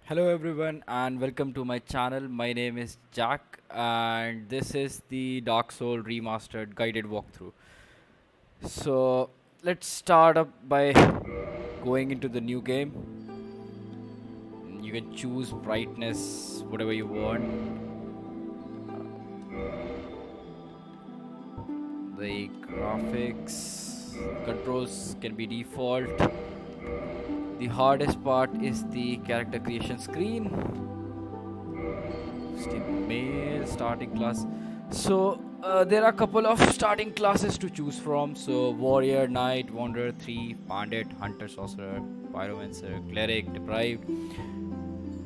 Hello everyone and welcome to my channel. My name is Jack and this is the Dark Souls Remastered guided walkthrough. So let's start up by going into the new game. You can choose brightness, whatever you want. The graphics, controls can be default. The hardest part is the character creation screen. Male starting class. So there are a couple of starting classes to choose from. So warrior, knight, wanderer, thief, bandit, hunter, sorcerer, pyromancer, cleric, deprived.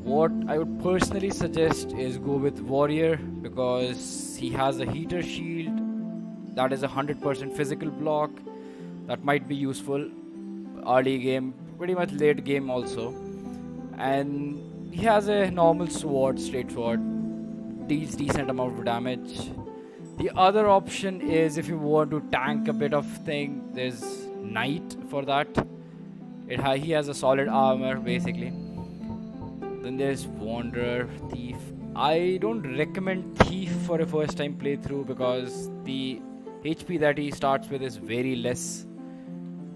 What I would personally suggest is go with warrior because he has a heater shield that is 100% physical block. That might be useful early game, pretty much late game also. And he has a normal sword, straight sword, deals decent amount of damage. The other option is if you want to tank a bit of thing, there's knight for that. He has a solid armor basically. Then there's wanderer, thief. I don't recommend thief for a first time playthrough because the HP that he starts with is very less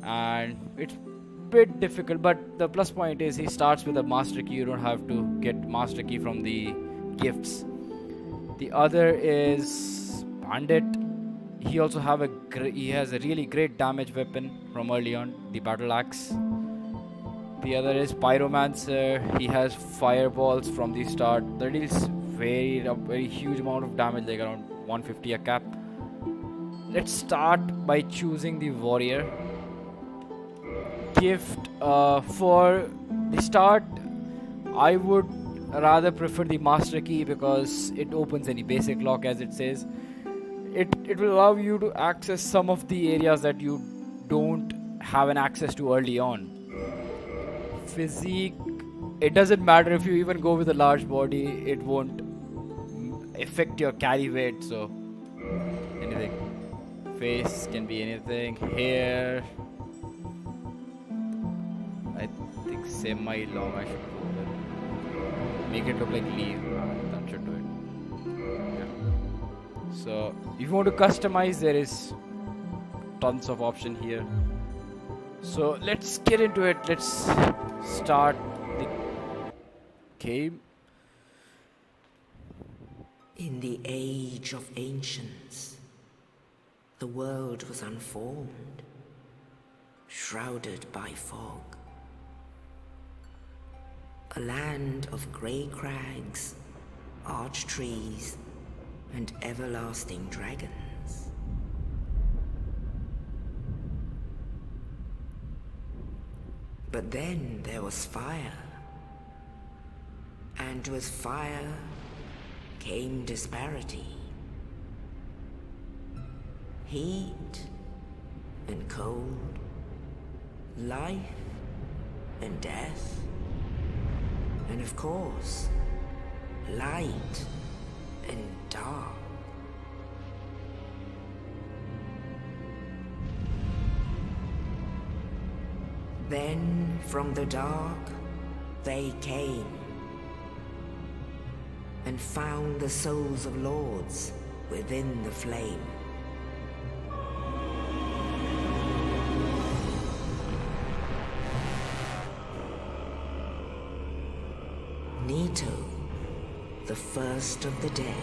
and it's bit difficult, but the plus point is he starts with a master key. You don't have to get master key from the gifts. The other is bandit. He also he has a really great damage weapon from early on, the battle axe. The other is pyromancer. He has fireballs from the start. That deals a very huge amount of damage, like around 150 a cap. Let's start by choosing the warrior. Gift for the start, I would rather prefer the master key because it opens any basic lock, as it says. It will allow you to access some of the areas that you don't have an access to early on. Physique, it doesn't matter if you even go with a large body, it won't affect your carry weight. So anything, face can be anything, hair, I think semi-long I should go with. Make it look like leaf. That should do it. Yeah. So if you want to customize, there is tons of option here. So let's get into it. Let's start the game. In the age of ancients, the world was unformed, shrouded by fog. A land of grey crags, arch trees, and everlasting dragons. But then there was fire, and with fire came disparity. Heat and cold, life and death. And of course, light and dark. Then from the dark they came and found the souls of lords within the flame. Nito, the first of the dead.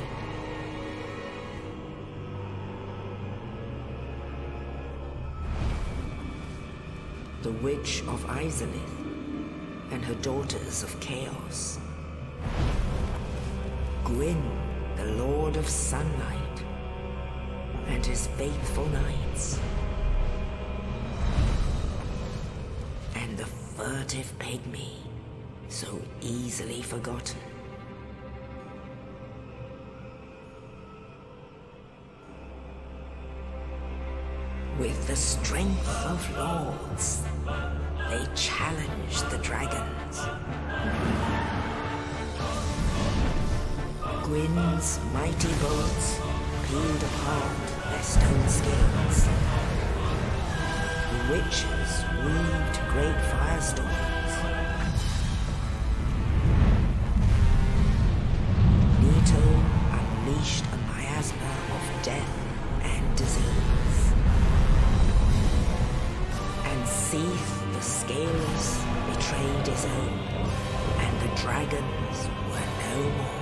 The Witch of Izalith and her daughters of Chaos. Gwyn, the Lord of Sunlight, and his faithful knights. And the furtive pygmy, so easily forgotten. With the strength of lords, they challenged the dragons. Gwyn's mighty bolts peeled apart their stone scales. The witches weaved great firestorms. The Scaleless betrayed his own, and the dragons were no more.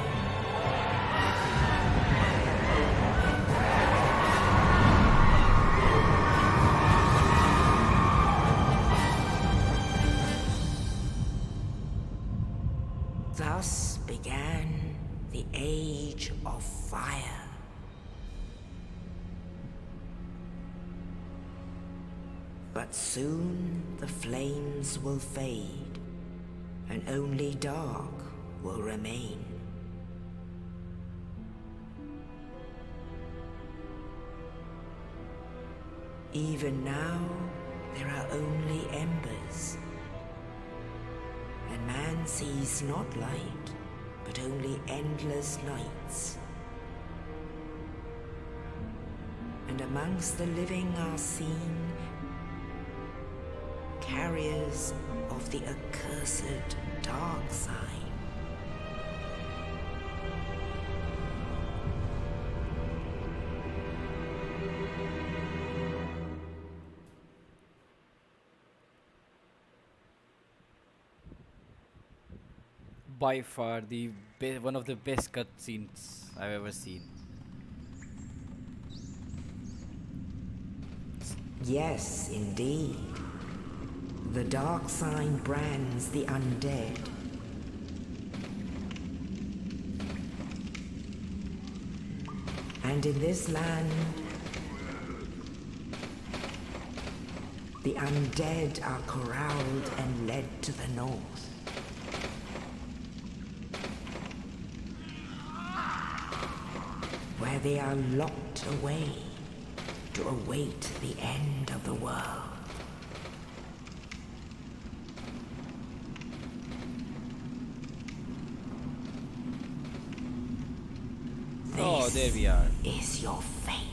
Thus began the Age of Fire. But soon the flames will fade, and only dark will remain. Even now, there are only embers, and man sees not light, but only endless nights. And amongst the living are seen carriers of the accursed dark sign. By far the one of the best cutscenes I've ever seen. Yes, indeed. The dark sign brands the undead. And in this land, the undead are corralled and led to the north. Where they are locked away to await the end of the world. Oh, there we are. Is your fate.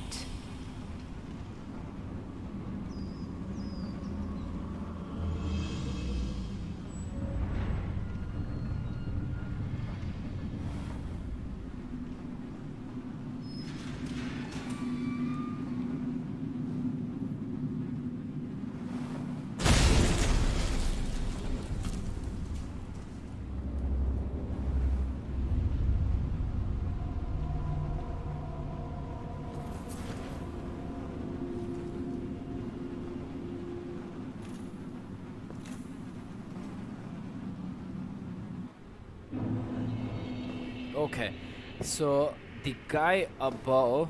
Okay, so the guy above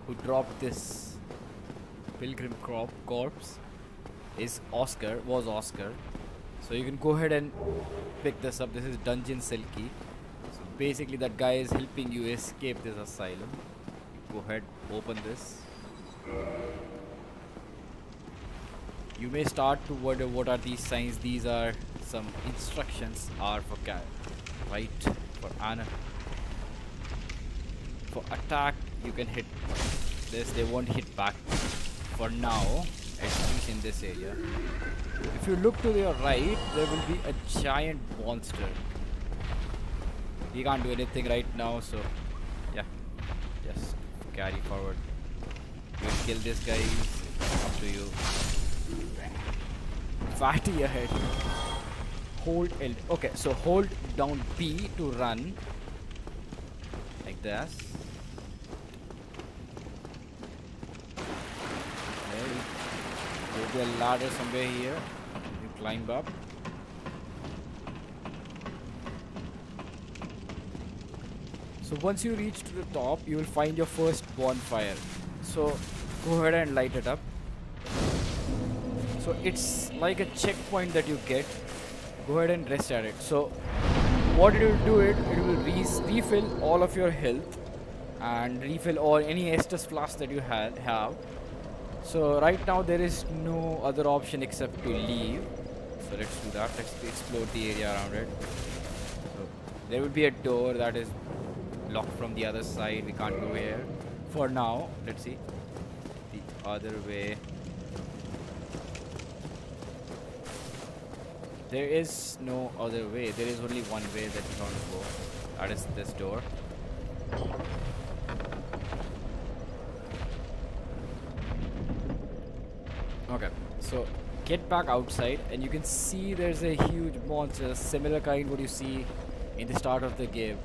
who dropped this pilgrim corpse is Oscar, was Oscar. So you can go ahead and pick this up. This is Dungeon Silky. So basically that guy is helping you escape this asylum. Go ahead, open this. You may start to wonder what are these signs. These are some instructions are for right, for Anna. For attack, you can hit this, they won't hit back for now, at least in this area. If you look to your right, there will be a giant monster. We can't do anything right now, so yeah, just carry forward. You kill this guy, up to you. Fatty ahead. Hold L. Okay, so hold down B to run. Like this. There's a ladder somewhere here. You climb up. So once you reach to the top, you will find your first bonfire. So go ahead and light it up. So it's like a checkpoint that you get. Go ahead and rest at it. So what it will do, it will refill all of your health and refill all any Estus flask that you have. So right now there is no other option except to leave. So let's do that. Let's explore the area around it. So there will be a door that is locked from the other side. We can't go here for now. Let's see the other way. There is no other way. There is only one way that you want to go. That is this door. Okay, so get back outside, and you can see there's a huge monster, similar kind what you see in the start of the game.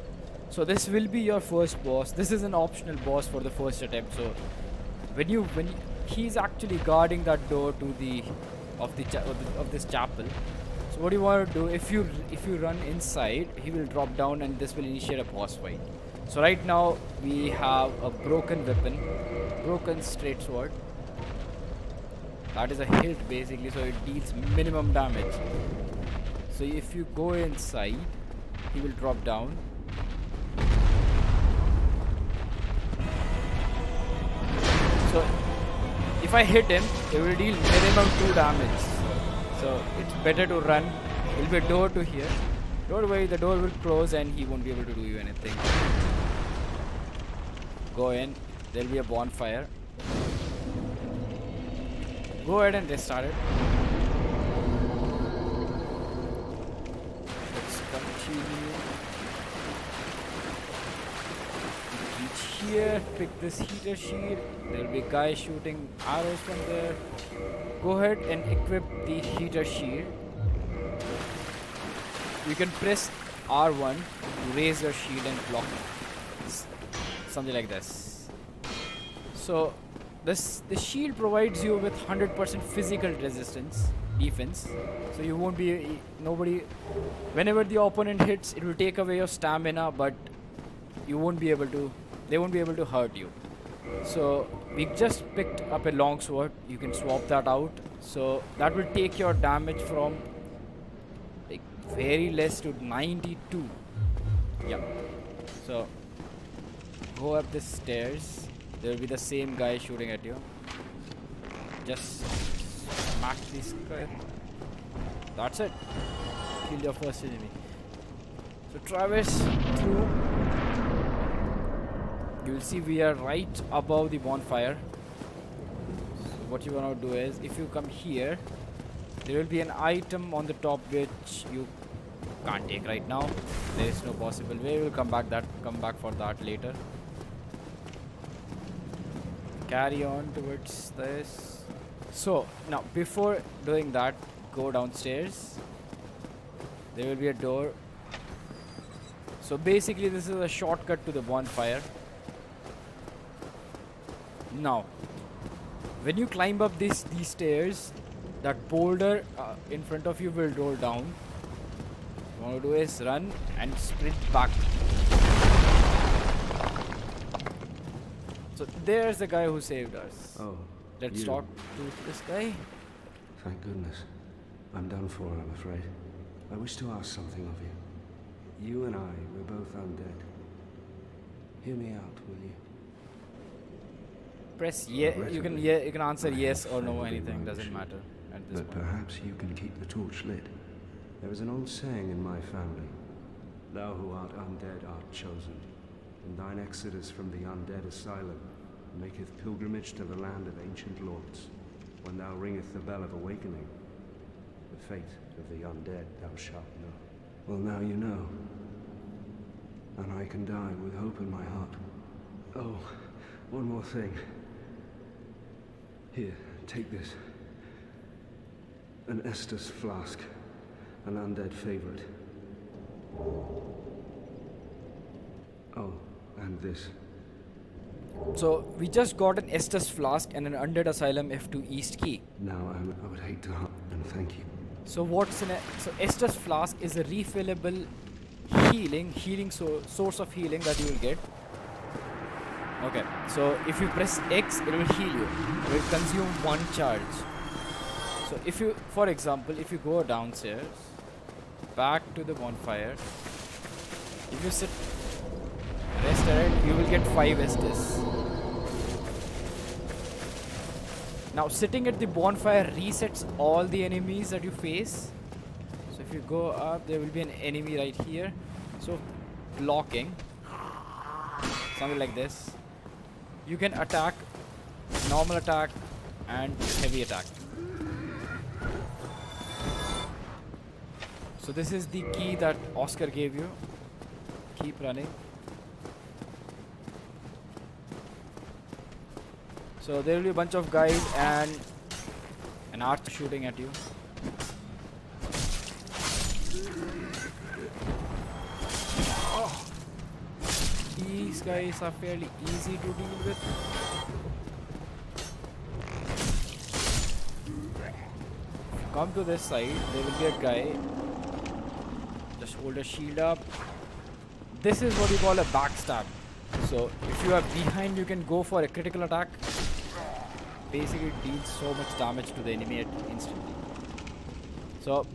So this will be your first boss. This is an optional boss for the first attempt. So when he's actually guarding that door to the of this chapel. So what you want to do, if you run inside, he will drop down and this will initiate a boss fight. So right now we have a broken weapon, broken straight sword. That is a hilt basically, so it deals minimum damage. So if you go inside, he will drop down. So if I hit him, it will deal minimum 2 damage. So it's better to run. There will be a door to here. Don't worry, the door will close and he won't be able to do you anything. Go in. There will be a bonfire. Go ahead and restart it. Let's continue. Reach here, pick this heater shield. There will be a guy shooting arrows from there. Go ahead and equip the heater shield. You can press R1 to raise your shield and block it. Something like this. So the shield provides you with 100% physical resistance, defense. So you won't be whenever the opponent hits, it will take away your stamina, but they won't be able to hurt you. So we just picked up a longsword. You can swap that out. So that will take your damage from like very less to 92. Yeah. So go up the stairs. There will be the same guy shooting at you. Just smack this guy. That's it. Kill your first enemy. So traverse through. You will see we are right above the bonfire. So what you want to do is, if you come here, there will be an item on the top which you can't take right now. There is no possible way. We'll come back for that later. Carry on towards this. So now before doing that, go downstairs. There will be a door. So basically this is a shortcut to the bonfire. Now when you climb up these stairs, that boulder in front of you will roll down. What you want to do is run and sprint back. So there's the guy who saved us. Oh, let's talk to this guy. Thank goodness. I'm done for, I'm afraid. I wish to ask something of you. You and I, we're both undead. Hear me out, will you? Press yes. You can answer yes or no. Anything doesn't matter at this But point. perhaps you can keep the torch lit. There is an old saying in my family: "Thou who art undead art chosen, and thine exodus from the undead asylum maketh pilgrimage to the land of ancient lords. When thou ringeth the bell of awakening, the fate of the undead thou shalt know." Well, now you know, and I can die with hope in my heart. Oh, one more thing. Here, take this. An Estus flask, an undead favorite. Oh, and this. So we just got an Estus flask and an Undead Asylum F2 East key. Now, I would hate to harm, and thank you. So what's in a Estus flask is a refillable healing source of healing that you will get. Okay, so if you press X, it will heal you. It will consume 1 charge. So if you, for example, if you go downstairs, back to the bonfire, if you sit, rest at it, you will get 5 Estus. Now sitting at the bonfire resets all the enemies that you face. So if you go up, there will be an enemy right here. So blocking, something like this. You can attack, normal attack and heavy attack. So this is the key that Oscar gave you. Keep running. So there will be a bunch of guys, and An archer shooting at you. These guys are fairly easy to deal with. Come to this side, there will be a guy. Just hold a shield up. This is what you call a backstab. So if you are behind, you can go for a critical attack. Basically it deals so much damage to the enemy instantly. So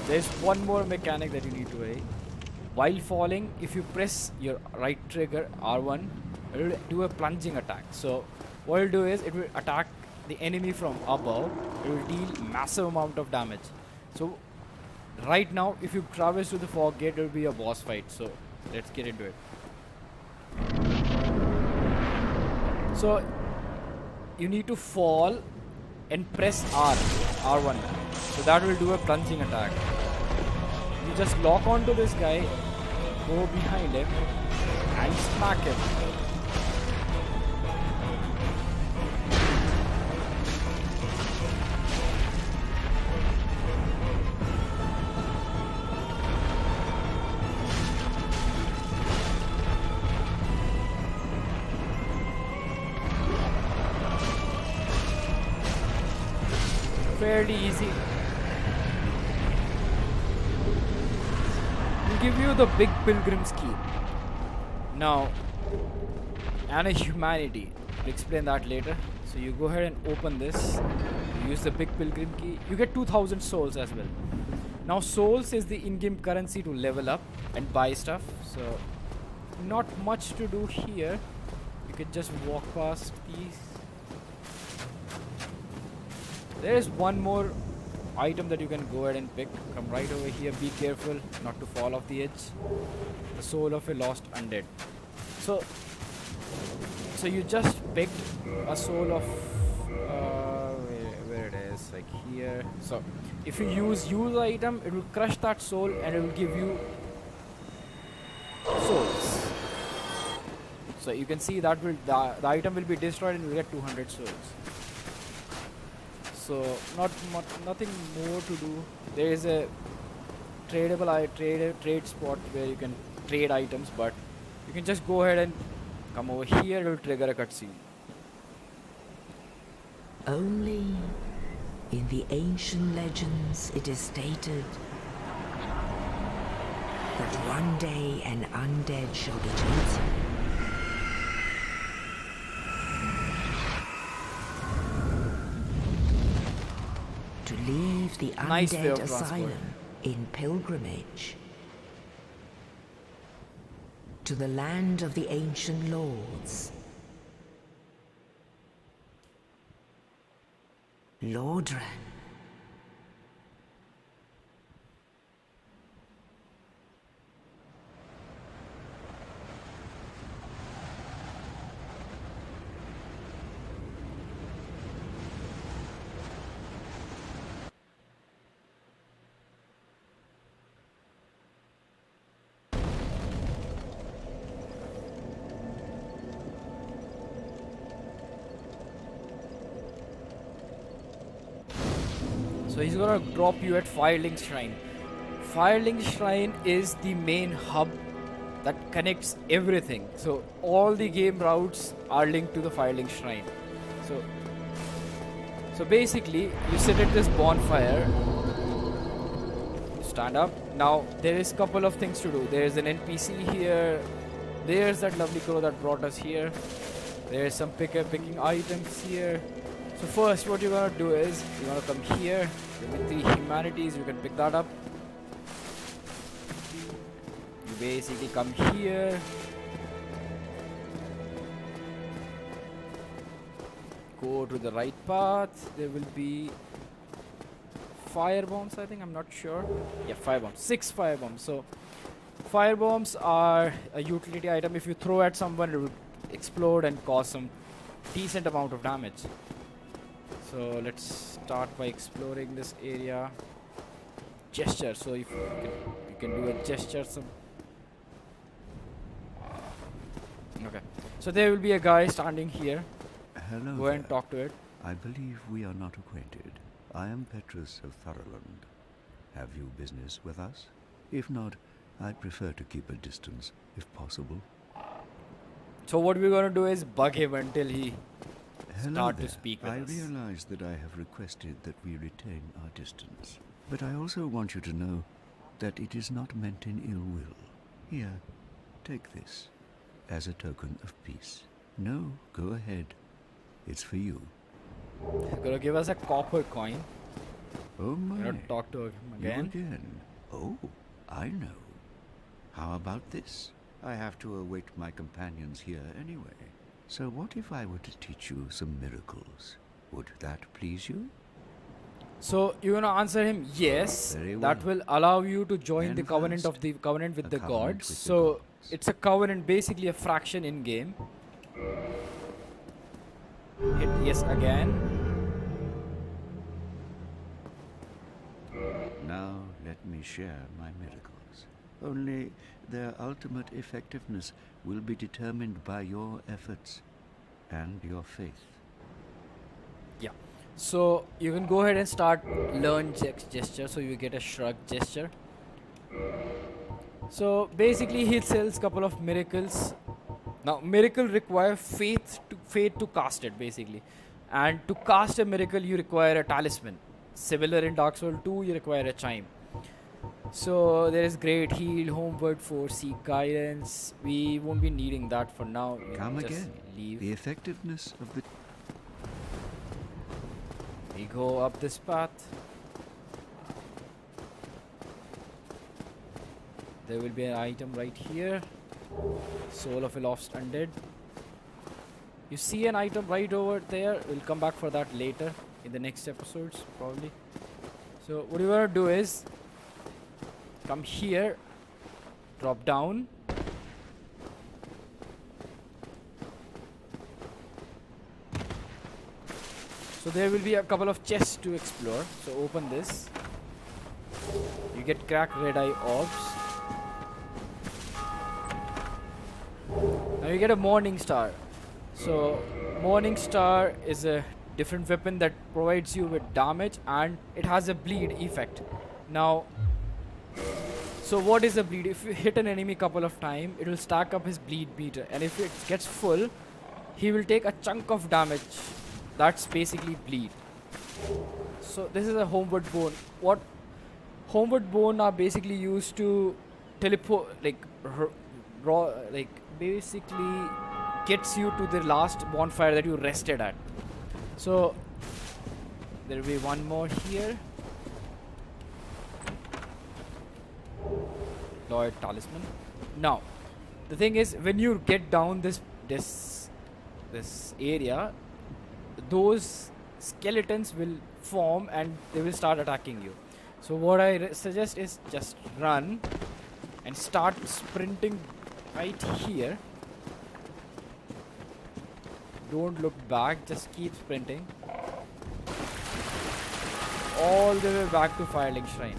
there's one more mechanic that you need to vary. While falling, if you press your right trigger R1, it will do a plunging attack. So what it will do is it will attack the enemy from above. It will deal massive amount of damage. So right now, if you traverse to the fog gate, it will be a boss fight. So let's get into it. So you need to fall and press R1. So that will do a plunging attack. You just lock onto this guy, go behind him and smack him. Fairly easy. We'll give you the big pilgrim's key. Now, and a humanity. I'll explain that later. So you go ahead and open this. You use the big pilgrim key. You get 2000 souls as well. Now souls is the in-game currency to level up and buy stuff. So not much to do here. You can just walk past these. There is one more item that you can go ahead and pick. Come right over here. Be careful not to fall off the edge. The soul of a lost undead. So you just picked a soul of where it is, like here. So if you use item, it will crush that soul and it will give you souls. So you can see that will the item will be destroyed and you will get 200 souls. So nothing more to do. There is a tradable trade spot where you can trade items, but you can just go ahead and come over here. It will trigger a cutscene. Only in the ancient legends it is stated that one day an undead shall be chosen. To leave the Nice way of Undead transport. Asylum in pilgrimage to the land of the ancient lords. Lordran. So he's gonna drop you at Firelink Shrine. Firelink Shrine is the main hub that connects everything. So all the game routes are linked to the Firelink Shrine. So basically, you sit at this bonfire. You stand up. Now there is couple of things to do. There is an NPC here. There's that lovely crow that brought us here. There's some picking items here. So first what you're gonna do is you're gonna come here. With 3 humanities, you can pick that up. You basically come here. Go to the right path. There will be fire bombs, I think. I'm not sure. Yeah, fire bombs. 6 fire bombs. So fire bombs are a utility item. If you throw at someone, it will explode and cause some decent amount of damage. So let's start by exploring this area. Gesture. So if you can do a gesture. Okay. So there will be a guy standing here. Hello. Go ahead and talk to it. I believe we are not acquainted. I am Petrus of Thoroland. Have you business with us? If not, I'd prefer to keep a distance, if possible. So what we're gonna do is bug him until he Hello start there. to speak with I us. realize that I have requested that we retain our distance. But I also want you to know that it is not meant in ill will. Here, take this as a token of peace. No, go ahead. It's for you. He's gonna give us a copper coin. Oh We're my. gonna talk to him You again. again. Oh, I know. How about this? I have to await my companions here anyway. So what if I were to teach you some miracles? Would that please you? So you're gonna answer him yes. Very That well. will allow you to join Then the covenant first, of the covenant with a the covenant gods. with the So gods. it's a covenant, basically a fraction in game. Hit yes again. Now let me share my miracles. Only their ultimate effectiveness will be determined by your efforts and your faith. Yeah. So you can go ahead and start learn gesture. So you get a shrug gesture. So basically he sells couple of miracles. Now miracle require faith to cast it basically. And to cast a miracle you require a talisman. Similar in Dark Souls 2 you require a chime. So there is great heal, homeward force, seek guidance. We won't be needing that for now. We'll Come just again. leave. The effectiveness of the We go up this path. There will be an item right here. Soul of a lost undead. You see an item right over there. We'll come back for that later in the next episodes probably. So what you want to do is come here, drop down. So there will be a couple of chests to explore. So open this. You get cracked red eye orbs. Now you get a morning star. So morning star is a different weapon that provides you with damage and it has a bleed effect. Now so what is a bleed? If you hit an enemy couple of times, it will stack up his bleed meter, and if it gets full, he will take a chunk of damage. That's basically bleed. So this is a homeward bone. What homeward bone are basically used to teleport, like basically gets you to the last bonfire that you rested at. So there will be one more here. Lord Talisman. Now, the thing is, when you get down this area, those skeletons will form and they will start attacking you. So what I suggest is just run and start sprinting right here. Don't look back, just keep sprinting all the way back to Firelink Shrine.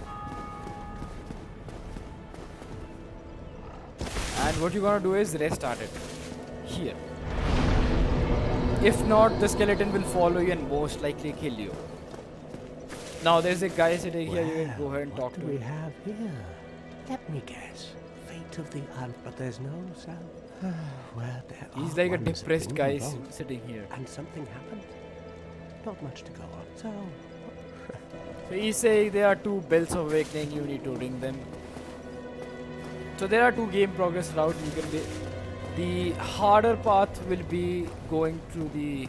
And what you're gonna do is restart it here. If not, the skeleton will follow you and most likely kill you. Now there's a guy sitting here, you can go ahead and talk to What do we him. have here? Let me guess. Fate of the but there's no sound. Well, there He's are like a ones depressed in guy the vault. sitting here. And something happened. Not much to go on. So, So he's saying there are 2 bells of awakening, you need to ring them. So there are 2 game progress routes you can be. The harder path will be going through the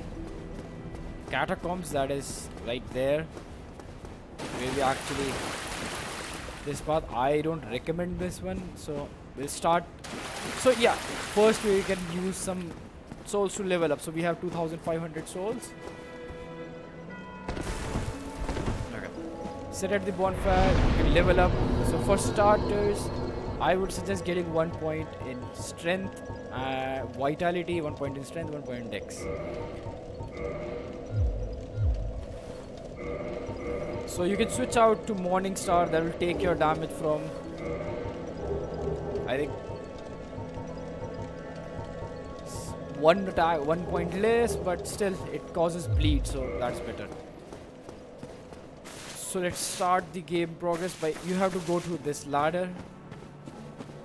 catacombs, that is right there. Maybe actually this path, I don't recommend this one, so we'll start. So yeah, first we can use some souls to level up. So we have 2500 souls. Okay. Sit at the bonfire, you can level up. So for starters, I would suggest getting 1 point in strength, vitality, 1 point in strength, 1 point in dex. So you can switch out to Morning Star, that will take your damage from, I think, one attack, 1 point less, but still it causes bleed, so that's better. So let's start the game progress by you have to go to this ladder,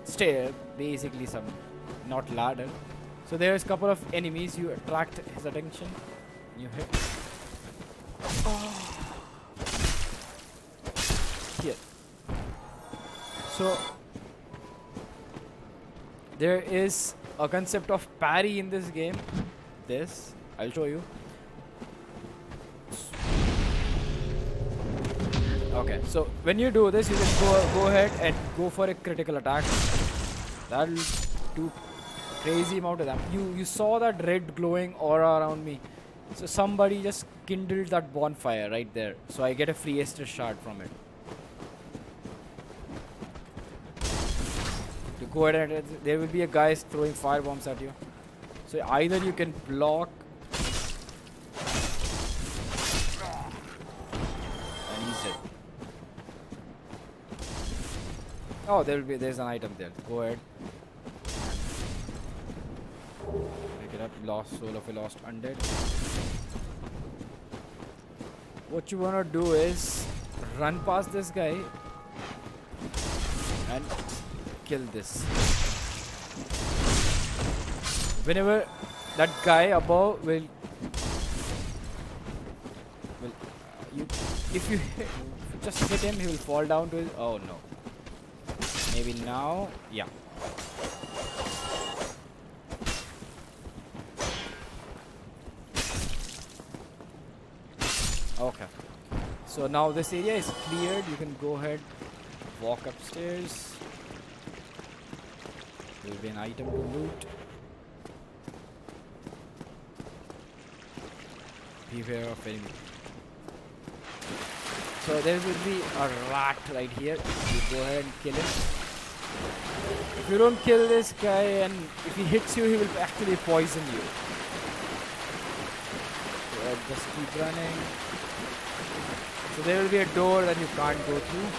stair, basically some, not ladder. So there's a couple of enemies. You attract his attention. You hit. Here. So there is a concept of parry in this game. This I'll show you. Okay, so when you do this, you can go ahead and go for a critical attack. That'll do crazy amount of that. You saw that red glowing aura around me. So somebody just kindled that bonfire right there. So I get a free Estus shard from it. You go ahead and there will be a guy throwing fire bombs at you. So either you can block and he's dead. Oh, there's an item there. Go ahead. Pick it up. Lost soul of a lost undead. What you wanna do is run past this guy and kill this. Whenever that guy above will if you just hit him, he will fall down to his. Oh no. Maybe now, yeah. Okay. So now this area is cleared. You can go ahead, walk upstairs. There will be an item to loot. Beware of enemy. So there will be a rat right here. You go ahead and kill him. If you don't kill this guy and if he hits you, he will actually poison you. So just keep running. So there will be a door that you can't go through.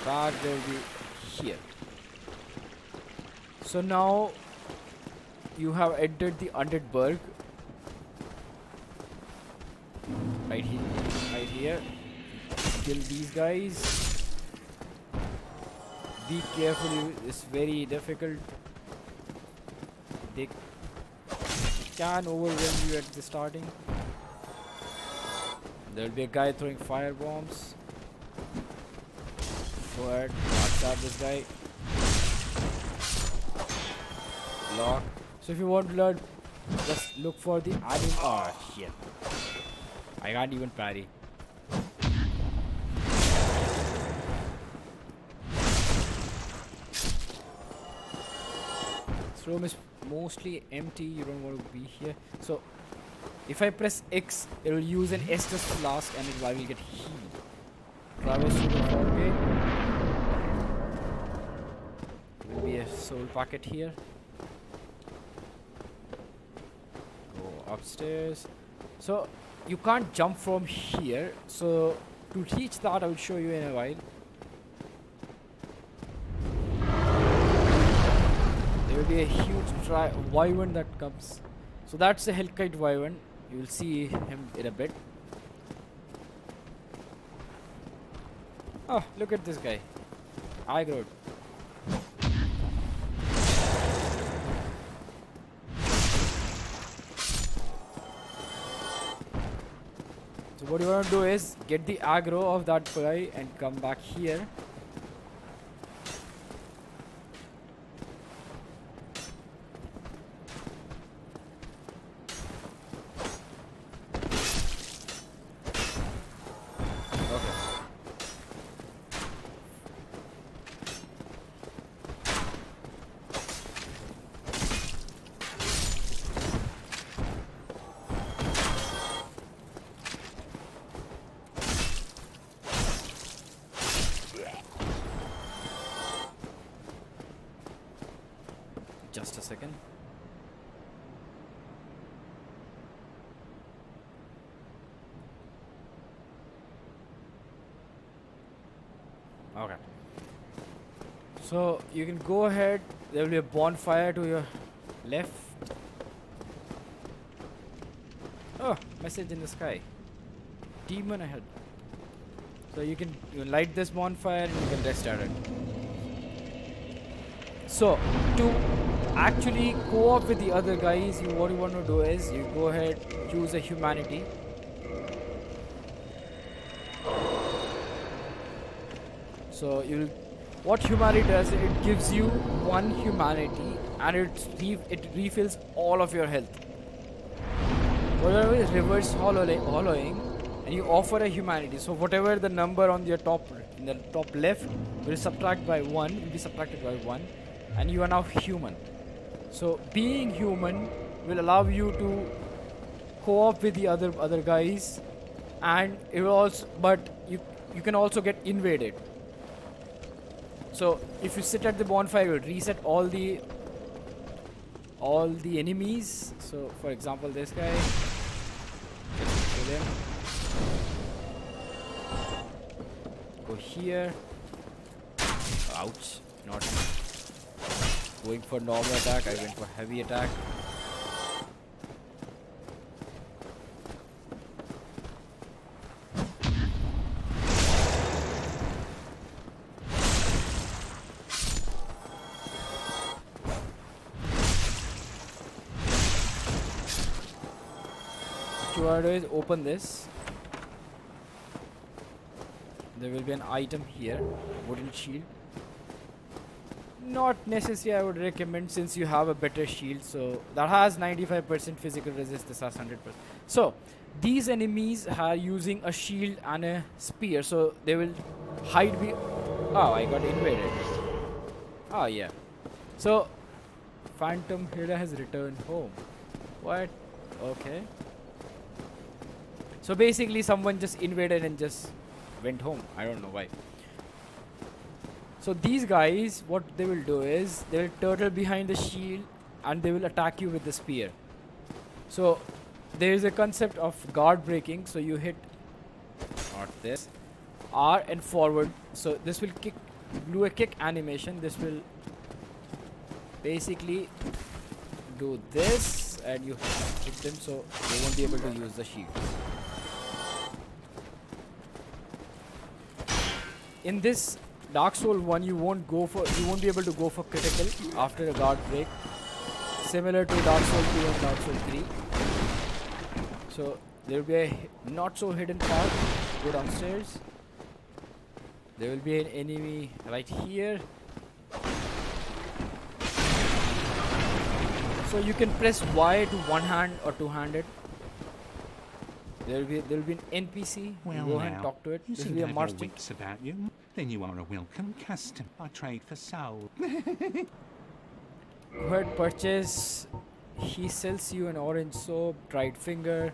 But there will be here. So now you have entered the Undead Burg. Right here. Right here. Kill these guys. Be careful, it's very difficult. They can overwhelm you at the starting. There'll be a guy throwing fire bombs. Go ahead, stab this guy. Lock. So if you want blood, just look for the animal. Oh shit. I can't even parry. This room is mostly empty. You don't want to be here. So if I press X, it will use an Estus flask and I will get healed. Traverse to the front gate. There will be a soul packet here. Go upstairs. So you can't jump from here. So to teach that, I will show you in a while. There will be a huge wyvern that comes. So that's a Hellkite wyvern. You will see him in a bit. Oh, look at this guy. Aggroed. So what you want to do is get the aggro of that guy and come back here. Just a second. Okay. So you can go ahead. There will be a bonfire to your left. Message in the sky. Demon ahead. So you light this bonfire and you can rest at it. So to actually co-op with the other guys, what you want to do is you go ahead, choose a humanity. So what humanity does, it gives you one humanity and it refills all of your health. Whatever is reverse hollowing, and you offer a humanity. So whatever the number on your in the top left will be subtracted by 1, and you are now human. So being human will allow you to co-op with the other guys, and it will also, but you can also get invaded. So if you sit at the bonfire, it will reset all the enemies. So for example, this guy, kill him. Go here. Ouch! Not going for normal attack. I went for heavy attack. What you want to do is open this. There will be an item here, wooden shield. Not necessary, I would recommend, since you have a better shield. So that has 95% physical resist, this has 100%. So these enemies are using a shield and a spear, so they will hide oh, I got invaded. Oh yeah. So Phantom Hera has returned home. What? Okay. So basically someone just invaded and just went home. I don't know why. So these guys, what they will do is they will turtle behind the shield and they will attack you with the spear. So there is a concept of guard breaking. So you hit not this R and forward. So this will do a kick animation. This will basically do this and you hit them, so they won't be able to use the shield. In this Dark Souls 1, you won't be able to go for critical after a guard break, similar to Dark Souls 2 and Dark Souls 3. So there will be a not so hidden part. Go downstairs. There will be an enemy right here. So you can press Y to one hand or two-handed. There will be an NPC. Well, go ahead and talk to it. You This seem will be to a have your merchant. wits about you. Then you are a welcome customer. I trade for soul. Go ahead, purchase. He sells you an orange soap, dried finger.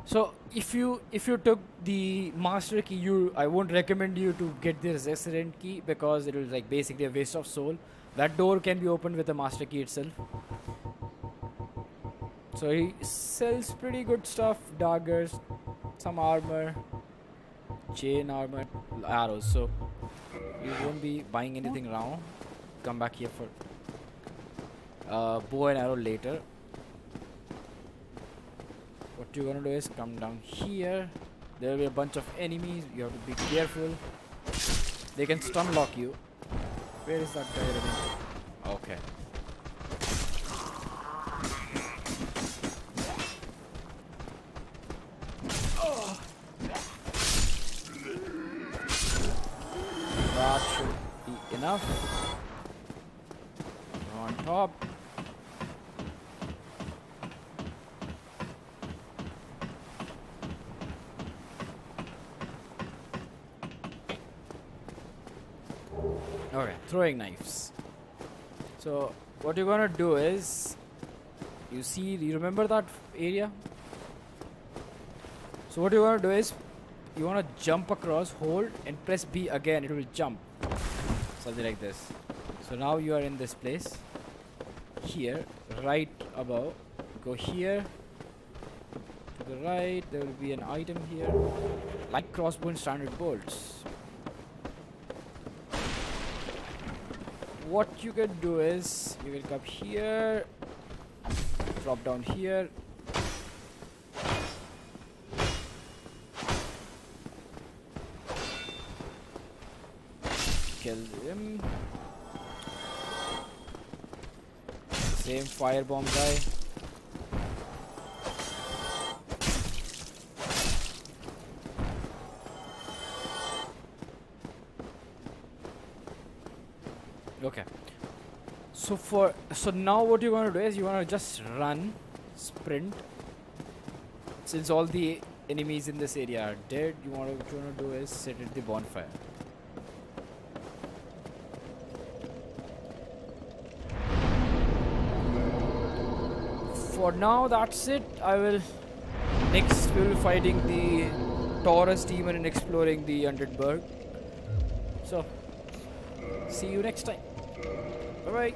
So if you took the master key, I won't recommend you to get the resident key because it will like basically a waste of soul. That door can be opened with the master key itself. So he sells pretty good stuff, daggers, some armor, chain armor, arrows. So you won't be buying anything around. Come back here for bow and arrow later. What you're gonna do is come down here. There will be a bunch of enemies. You have to be careful. They can stun lock you. Where is that guy running? Okay. That should be enough. On top. Okay, throwing knives. So what you're gonna do is, you remember that area? So what you're gonna do is, you wanna jump across, hold and press B again, it will jump. Something like this. So now you are in this place. Here, right above. Go here. To the right, there will be an item here. Like crossbow and standard bolts. What you can do is, you can come here, drop down here, kill him. Same firebomb guy. Okay. So now what you're gonna do is you're gonna just run, sprint. Since all the enemies in this area are dead, what you wanna do is sit at the bonfire. For now, that's it. Next we'll be fighting the Taurus demon and exploring the Undead Burg. So, see you next time. Bye bye.